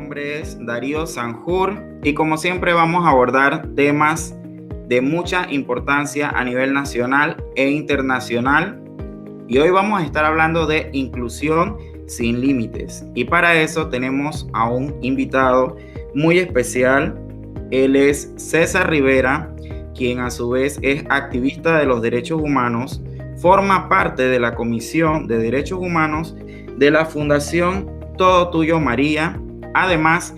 nombre es Darío Sanjur y como siempre vamos a abordar temas de mucha importancia a nivel nacional e internacional. Y hoy vamos a estar hablando de inclusión sin límites. Y para eso tenemos a un invitado muy especial. Él es César Rivera, quien a su vez es activista de los derechos humanos, forma parte de la Comisión de Derechos Humanos de la Fundación Todo Tuyo María, además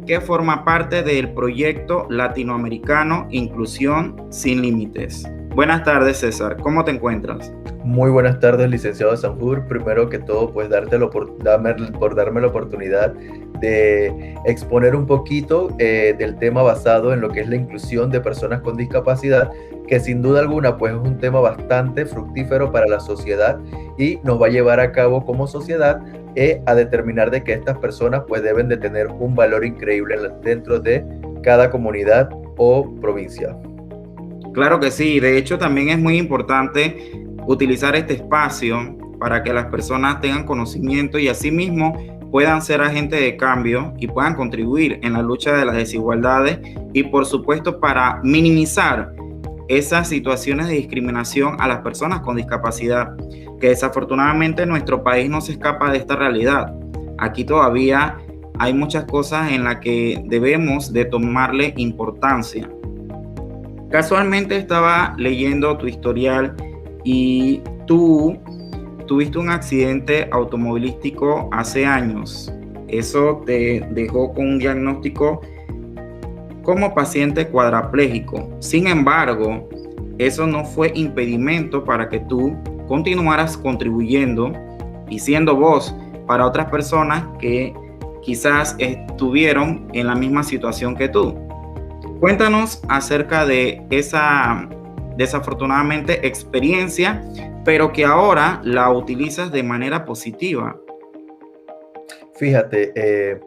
que forma parte del proyecto latinoamericano Inclusión Sin Límites. Buenas tardes, César, ¿cómo te encuentras? Muy buenas tardes, licenciado Sanjur. Primero que todo, pues por darme la oportunidad de exponer un poquito del tema basado en lo que es la inclusión de personas con discapacidad, que sin duda alguna pues es un tema bastante fructífero para la sociedad y nos va a llevar a cabo como sociedad a determinar de que estas personas pues deben de tener un valor increíble dentro de cada comunidad o provincia. Claro que sí, de hecho también es muy importante utilizar este espacio para que las personas tengan conocimiento y asimismo puedan ser agentes de cambio y puedan contribuir en la lucha de las desigualdades y por supuesto para minimizar esas situaciones de discriminación a las personas con discapacidad, que desafortunadamente nuestro país no se escapa de esta realidad. Aquí todavía hay muchas cosas en las que debemos de tomarle importancia. Casualmente estaba leyendo tu historial y tú tuviste un accidente automovilístico hace años. Eso te dejó con un diagnóstico como paciente cuadraplégico. Sin embargo, eso no fue impedimento para que tú continuaras contribuyendo y siendo voz para otras personas que quizás estuvieron en la misma situación que tú. Cuéntanos acerca de esa desafortunadamente experiencia, pero que ahora la utilizas de manera positiva. Fíjate,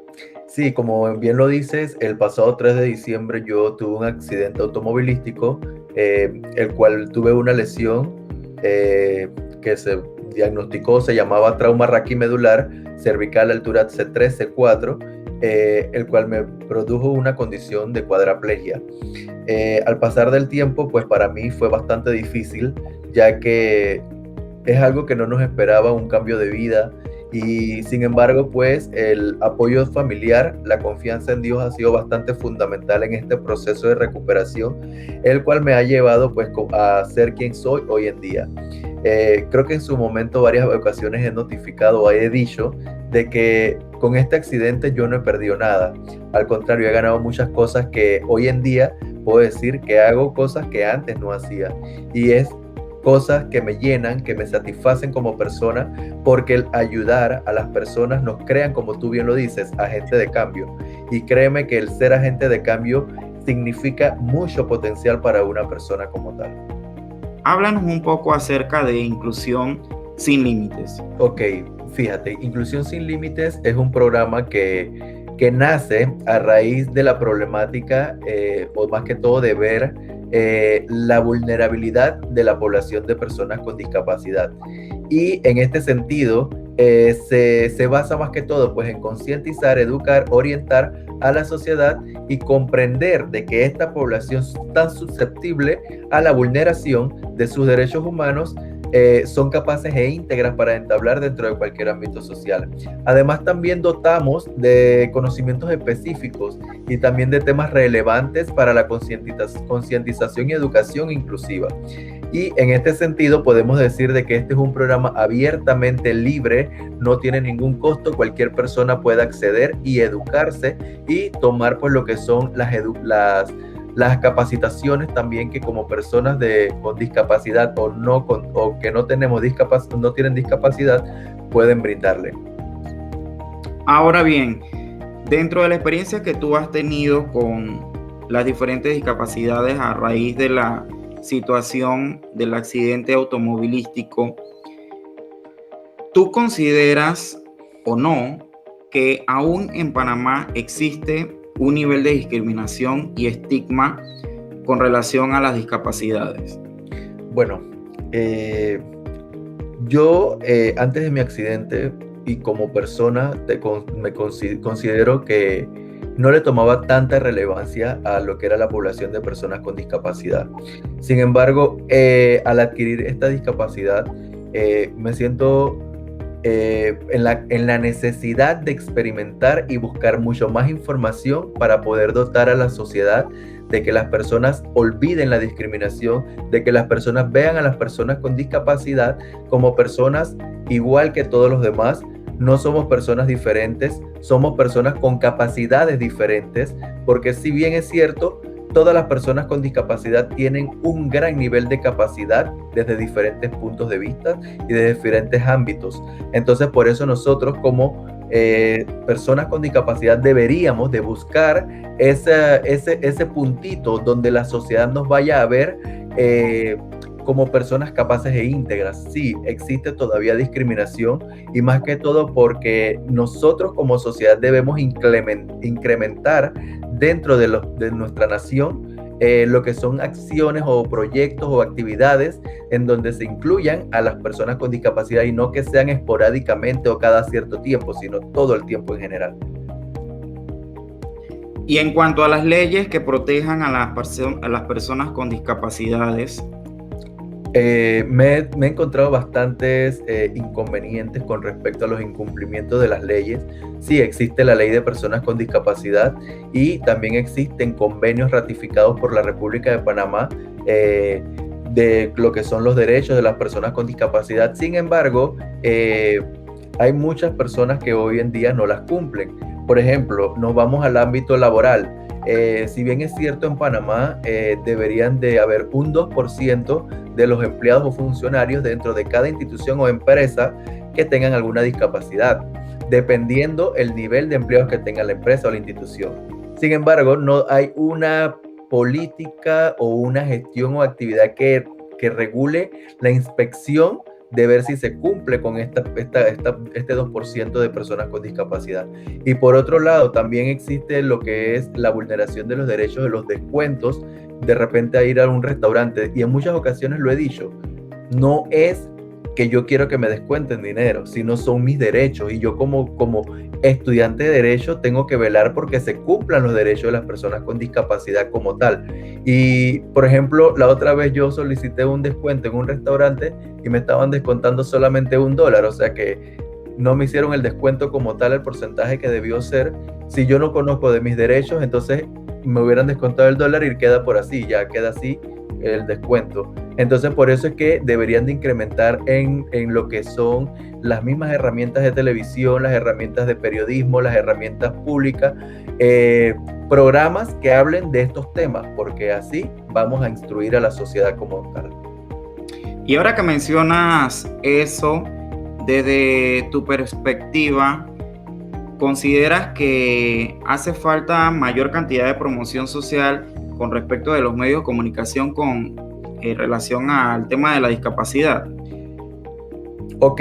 sí, como bien lo dices, el pasado 3 de diciembre yo tuve un accidente automovilístico, el cual tuve una lesión que se diagnosticó, se llamaba trauma raquimedular cervical altura C3, C4, el cual me produjo una condición de cuadraplegia. Al pasar del tiempo, pues para mí fue bastante difícil, ya que es algo que no nos esperaba, un cambio de vida, y sin embargo, pues el apoyo familiar, la confianza en Dios ha sido bastante fundamental en este proceso de recuperación, el cual me ha llevado pues a ser quien soy hoy en día. Creo que en su momento varias ocasiones he notificado o he dicho de que con este accidente yo no he perdido nada. Al contrario, he ganado muchas cosas que hoy en día puedo decir que hago cosas que antes no hacía. Y es cosas que me llenan, que me satisfacen como persona, porque el ayudar a las personas nos crean, como tú bien lo dices, agente de cambio. Y créeme que el ser agente de cambio significa mucho potencial para una persona como tal. Háblanos un poco acerca de Inclusión Sin Límites. Ok, fíjate, Inclusión Sin Límites es un programa que nace a raíz de la problemática, o más que todo de ver la vulnerabilidad de la población de personas con discapacidad. Y en este sentido, se basa más que todo pues, en concientizar, educar, orientar a la sociedad y comprender de que esta población tan susceptible a la vulneración de sus derechos humanos son capaces e íntegras para entablar dentro de cualquier ámbito social. Además, también dotamos de conocimientos específicos y también de temas relevantes para la concientización y educación inclusiva. Y en este sentido podemos decir de que este es un programa abiertamente libre, no tiene ningún costo, cualquier persona puede acceder y educarse y tomar pues lo que son las capacitaciones también que como personas con discapacidad o que no tienen discapacidad pueden brindarle. Ahora bien, dentro de la experiencia que tú has tenido con las diferentes discapacidades a raíz de la situación del accidente automovilístico, ¿tú consideras o no que aún en Panamá existe un nivel de discriminación y estigma con relación a las discapacidades? Bueno, yo antes de mi accidente y como persona considero que no le tomaba tanta relevancia a lo que era la población de personas con discapacidad. Sin embargo, al adquirir esta discapacidad, me siento en la necesidad de experimentar y buscar mucho más información para poder dotar a la sociedad de que las personas olviden la discriminación, de que las personas vean a las personas con discapacidad como personas igual que todos los demás. No somos personas diferentes, somos personas con capacidades diferentes, porque si bien es cierto, todas las personas con discapacidad tienen un gran nivel de capacidad desde diferentes puntos de vista y de diferentes ámbitos. Entonces, por eso nosotros como personas con discapacidad deberíamos de buscar ese puntito donde la sociedad nos vaya a ver como personas capaces e íntegras. Sí, existe todavía discriminación y más que todo porque nosotros como sociedad debemos incrementar dentro de nuestra nación lo que son acciones o proyectos o actividades en donde se incluyan a las personas con discapacidad y no que sean esporádicamente o cada cierto tiempo, sino todo el tiempo en general. Y en cuanto a las leyes que protejan a las personas con discapacidades, me he encontrado bastantes inconvenientes con respecto a los incumplimientos de las leyes. Sí, existe la ley de personas con discapacidad y también existen convenios ratificados por la República de Panamá de lo que son los derechos de las personas con discapacidad. Sin embargo, hay muchas personas que hoy en día no las cumplen. Por ejemplo, nos vamos al ámbito laboral. Si bien es cierto, en Panamá deberían de haber un 2% de los empleados o funcionarios dentro de cada institución o empresa que tengan alguna discapacidad, dependiendo el nivel de empleados que tenga la empresa o la institución. Sin embargo, no hay una política o una gestión o actividad que regule la inspección de ver si se cumple con este 2% de personas con discapacidad. Y por otro lado, también existe lo que es la vulneración de los derechos de los descuentos, de repente a ir a un restaurante, y en muchas ocasiones lo he dicho, no es que yo quiero que me descuenten dinero, sino son mis derechos, y yo como estudiante de derecho tengo que velar porque se cumplan los derechos de las personas con discapacidad como tal. Y por ejemplo, la otra vez yo solicité un descuento en un restaurante y me estaban descontando solamente $1, o sea que no me hicieron el descuento como tal, el porcentaje que debió ser. Si yo no conozco de mis derechos, entonces me hubieran descontado el dólar y queda por así, ya queda así el descuento. Entonces por eso es que deberían de incrementar en lo que son las mismas herramientas de televisión, las herramientas de periodismo, las herramientas públicas, programas que hablen de estos temas, porque así vamos a instruir a la sociedad como tal. Y ahora que mencionas eso, desde tu perspectiva, ¿consideras que hace falta mayor cantidad de promoción social con respecto de los medios de comunicación con relación al tema de la discapacidad? Ok,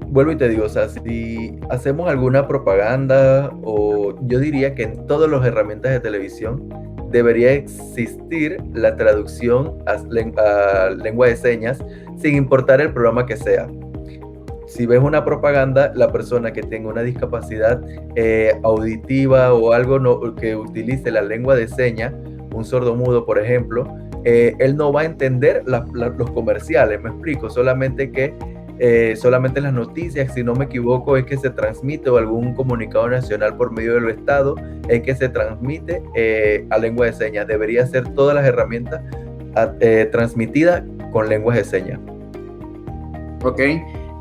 vuelvo y te digo, o sea, si hacemos alguna propaganda, o yo diría que en todas las herramientas de televisión debería existir la traducción a lengua de señas, sin importar el programa que sea. Si ves una propaganda, la persona que tenga una discapacidad auditiva o algo que utilice la lengua de señas, un sordomudo, por ejemplo, él no va a entender los comerciales, me explico, solamente las noticias, si no me equivoco, es que se transmite, o algún comunicado nacional por medio del Estado, es que se transmite a lengua de señas. Debería ser todas las herramientas transmitidas con lenguas de señas. Ok.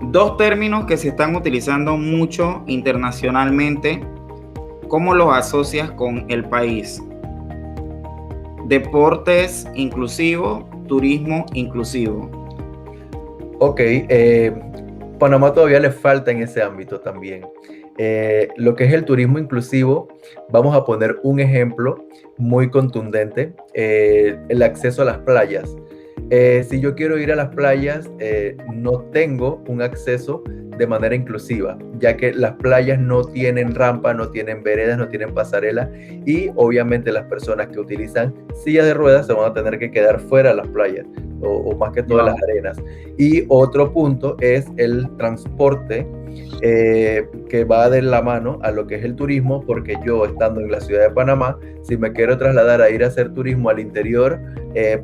Dos términos que se están utilizando mucho internacionalmente, ¿cómo los asocias con el país? Deportes inclusivo, turismo inclusivo. Ok, Panamá todavía le falta en ese ámbito también. Lo que es el turismo inclusivo, vamos a poner un ejemplo muy contundente, el acceso a las playas. Si yo quiero ir a las playas, no tengo un acceso de manera inclusiva, ya que las playas no tienen rampa, no tienen veredas, no tienen pasarela y obviamente las personas que utilizan sillas de ruedas se van a tener que quedar fuera de las playas o más que todas las arenas. Y otro punto es el transporte que va de la mano a lo que es el turismo, porque yo estando en la ciudad de Panamá, si me quiero trasladar a ir a hacer turismo al interior,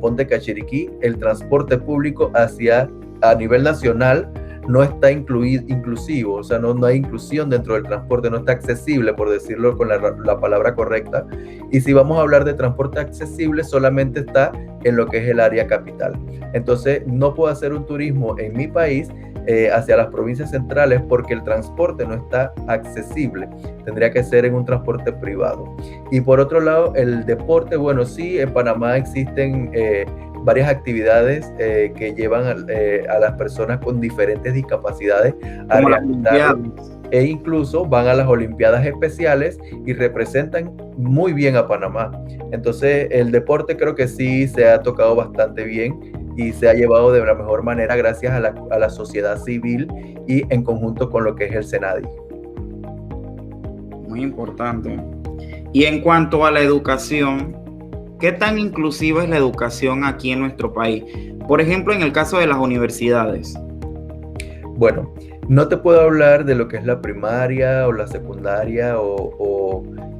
ponte Cachiriquí, el transporte público a nivel nacional no está inclusivo, o sea, no hay inclusión dentro del transporte, no está accesible, por decirlo con la palabra correcta. Y si vamos a hablar de transporte accesible, solamente está en lo que es el área capital. Entonces, no puedo hacer un turismo en mi país hacia las provincias centrales porque el transporte no está accesible. Tendría que ser en un transporte privado. Y por otro lado, el deporte, bueno, sí, en Panamá existen varias actividades que llevan a las personas con diferentes discapacidades a realizar, e incluso van a las Olimpiadas Especiales y representan muy bien a Panamá. Entonces, el deporte creo que sí se ha tocado bastante bien y se ha llevado de la mejor manera gracias a la sociedad civil y en conjunto con lo que es el SENADI. Muy importante. Y en cuanto a la educación, ¿qué tan inclusiva es la educación aquí en nuestro país? Por ejemplo, en el caso de las universidades. Bueno, no te puedo hablar de lo que es la primaria o la secundaria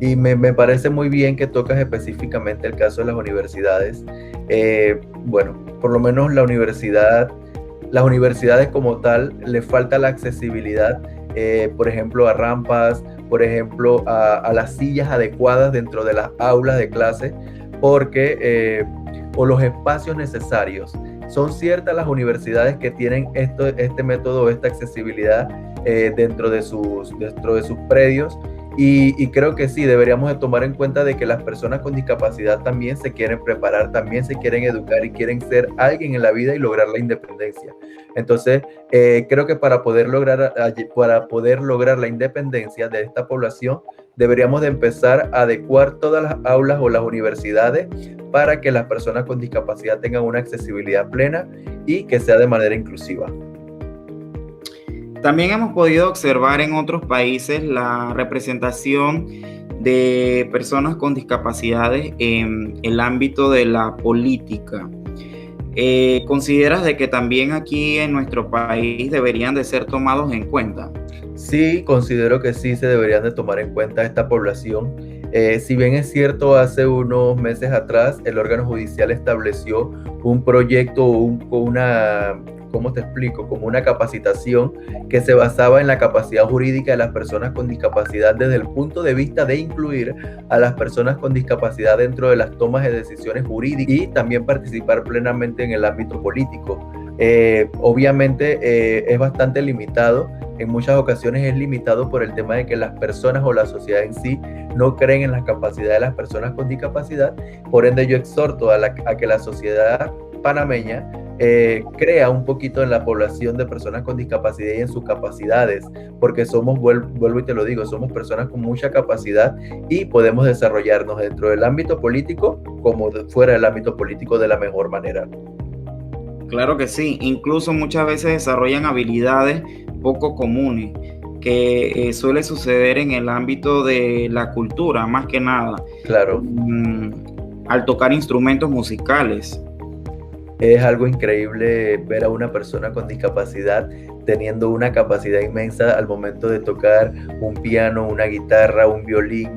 y me parece muy bien que tocas específicamente el caso de las universidades. Bueno, por lo menos las universidades como tal, le falta la accesibilidad, por ejemplo, a rampas, por ejemplo, a las sillas adecuadas dentro de las aulas de clase, o los espacios necesarios. Son ciertas las universidades que tienen este método, esta accesibilidad dentro de sus predios, y creo que sí, deberíamos de tomar en cuenta de que las personas con discapacidad también se quieren preparar, también se quieren educar y quieren ser alguien en la vida y lograr la independencia. Entonces, creo que para poder lograr la independencia de esta población, deberíamos de empezar a adecuar todas las aulas o las universidades para que las personas con discapacidad tengan una accesibilidad plena y que sea de manera inclusiva. También hemos podido observar en otros países la representación de personas con discapacidades en el ámbito de la política. ¿Consideras de que también aquí en nuestro país deberían de ser tomados en cuenta? Sí, considero que sí se deberían de tomar en cuenta esta población. Si bien es cierto, hace unos meses atrás el órgano judicial estableció un proyecto o ¿cómo te explico? Como una capacitación que se basaba en la capacidad jurídica de las personas con discapacidad desde el punto de vista de incluir a las personas con discapacidad dentro de las tomas de decisiones jurídicas y también participar plenamente en el ámbito político. Obviamente es bastante limitado, en muchas ocasiones es limitado por el tema de que las personas o la sociedad en sí no creen en la capacidad de las personas con discapacidad. Por ende, yo exhorto a que la sociedad panameña crea un poquito en la población de personas con discapacidad y en sus capacidades, porque vuelvo y te lo digo, somos personas con mucha capacidad y podemos desarrollarnos dentro del ámbito político como fuera del ámbito político de la mejor manera. Claro que sí, incluso muchas veces desarrollan habilidades poco comunes, que suele suceder en el ámbito de la cultura, más que nada. Claro. Al tocar instrumentos musicales. Es algo increíble ver a una persona con discapacidad teniendo una capacidad inmensa al momento de tocar un piano, una guitarra, un violín.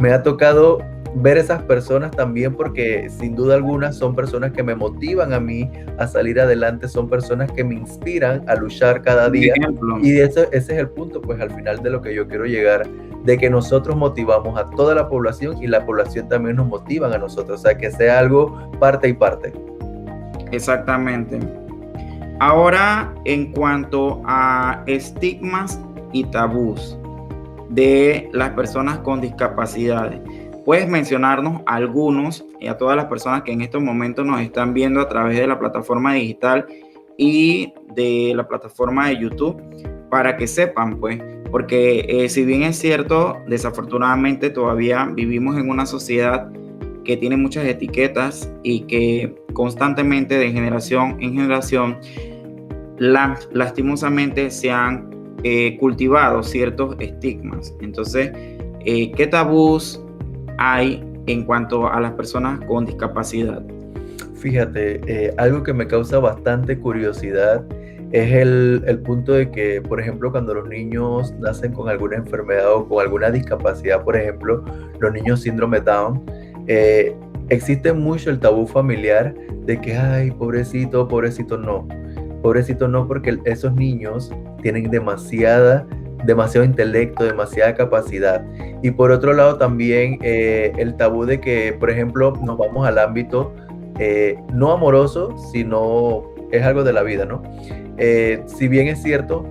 Me ha tocado ver esas personas también porque sin duda alguna son personas que me motivan a mí a salir adelante, son personas que me inspiran a luchar cada día. Y ese es el punto, pues al final de lo que yo quiero llegar, de que nosotros motivamos a toda la población y la población también nos motivan a nosotros, o sea, que sea algo parte y parte. Exactamente. Ahora, en cuanto a estigmas y tabús de las personas con discapacidades, ¿puedes mencionarnos algunos y a todas las personas que en estos momentos nos están viendo a través de la plataforma digital y de la plataforma de YouTube para que sepan, pues, porque si bien es cierto, desafortunadamente todavía vivimos en una sociedad que tiene muchas etiquetas y que constantemente de generación en generación lastimosamente se han cultivado ciertos estigmas. Entonces, ¿qué tabús hay en cuanto a las personas con discapacidad? Fíjate, algo que me causa bastante curiosidad es el punto de que, por ejemplo, cuando los niños nacen con alguna enfermedad o con alguna discapacidad, por ejemplo, los niños síndrome Down, existe mucho el tabú familiar de que, ay, pobrecito, pobrecito no. Pobrecito no, porque esos niños tienen demasiado intelecto, demasiada capacidad. Y por otro lado también el tabú de que, por ejemplo, nos vamos al ámbito no amoroso, sino es algo de la vida, ¿no? Si bien es cierto,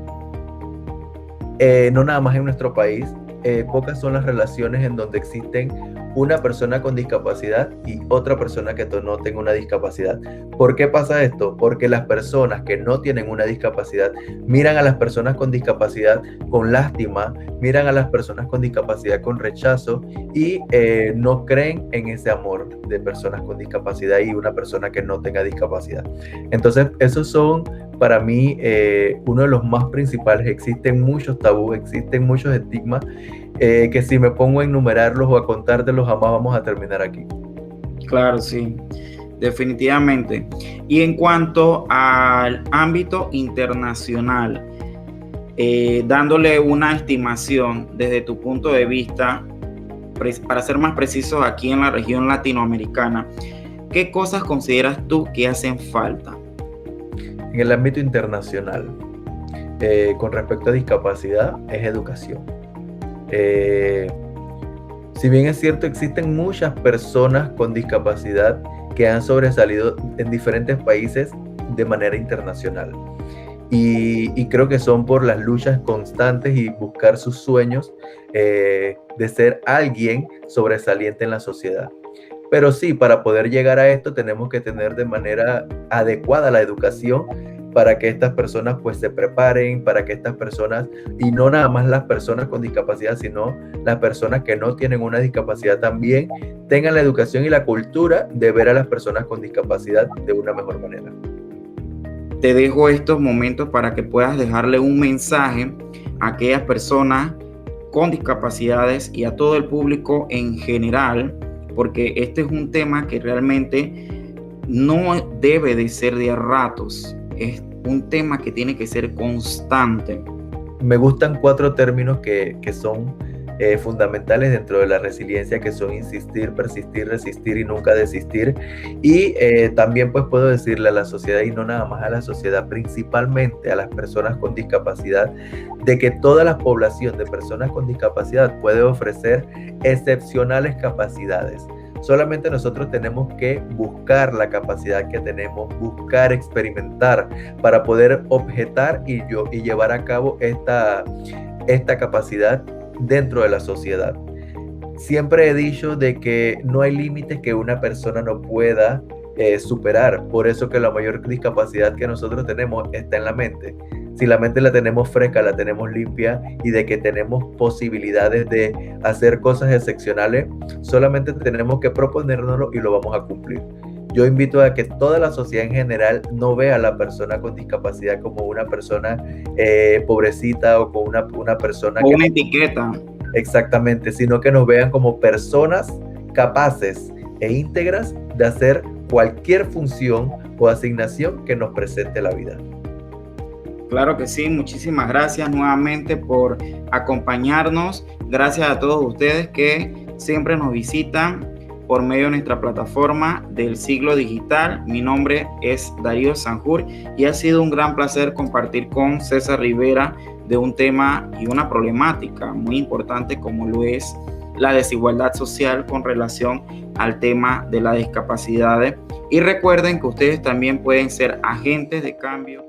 no nada más en nuestro país, pocas son las relaciones en donde existen una persona con discapacidad y otra persona que no tenga una discapacidad. ¿Por qué pasa esto? Porque las personas que no tienen una discapacidad miran a las personas con discapacidad con lástima, miran a las personas con discapacidad con rechazo y no creen en ese amor de personas con discapacidad y una persona que no tenga discapacidad. Entonces, esos son para mí uno de los más principales. Existen muchos tabús, existen muchos estigmas que si me pongo a enumerarlos o a contártelos jamás vamos a terminar aquí. Claro, sí, definitivamente. Y en cuanto al ámbito internacional, dándole una estimación desde tu punto de vista, para ser más precisos, aquí en la región latinoamericana, ¿qué cosas consideras tú que hacen falta? En el ámbito internacional, con respecto a discapacidad, es educación. Si bien es cierto, existen muchas personas con discapacidad que han sobresalido en diferentes países de manera internacional. Y creo que son por las luchas constantes y buscar sus sueños de ser alguien sobresaliente en la sociedad. Pero sí, para poder llegar a esto tenemos que tener de manera adecuada la educación para que estas personas pues se preparen, para que estas personas, y no nada más las personas con discapacidad, sino las personas que no tienen una discapacidad también tengan la educación y la cultura de ver a las personas con discapacidad de una mejor manera. Te dejo estos momentos para que puedas dejarle un mensaje a aquellas personas con discapacidades y a todo el público en general, porque este es un tema que realmente no debe de ser de a ratos, es un tema que tiene que ser constante. Me gustan 4 términos que son fundamentales dentro de la resiliencia, que son insistir, persistir, resistir y nunca desistir. Y también pues puedo decirle a la sociedad, y no nada más a la sociedad, principalmente a las personas con discapacidad, de que toda la población de personas con discapacidad puede ofrecer excepcionales capacidades. Solamente nosotros tenemos que buscar la capacidad que tenemos, buscar experimentar para poder objetar y llevar a cabo esta capacidad dentro de la sociedad. Siempre he dicho de que no hay límites que una persona no pueda superar. Por eso que la mayor discapacidad que nosotros tenemos está en la mente. Si la mente la tenemos fresca, la tenemos limpia y de que tenemos posibilidades de hacer cosas excepcionales, solamente tenemos que proponérnoslo y lo vamos a cumplir. Yo invito a que toda la sociedad en general no vea a la persona con discapacidad como una persona pobrecita o como una persona o una etiqueta. Exactamente, sino que nos vean como personas capaces e íntegras de hacer cualquier función o asignación que nos presente la vida. Claro que sí, muchísimas gracias nuevamente por acompañarnos. Gracias a todos ustedes que siempre nos visitan por medio de nuestra plataforma del Siglo Digital. Mi nombre es Darío Sanjur y ha sido un gran placer compartir con César Rivera de un tema y una problemática muy importante como lo es la desigualdad social con relación al tema de las discapacidades. Y recuerden que ustedes también pueden ser agentes de cambio.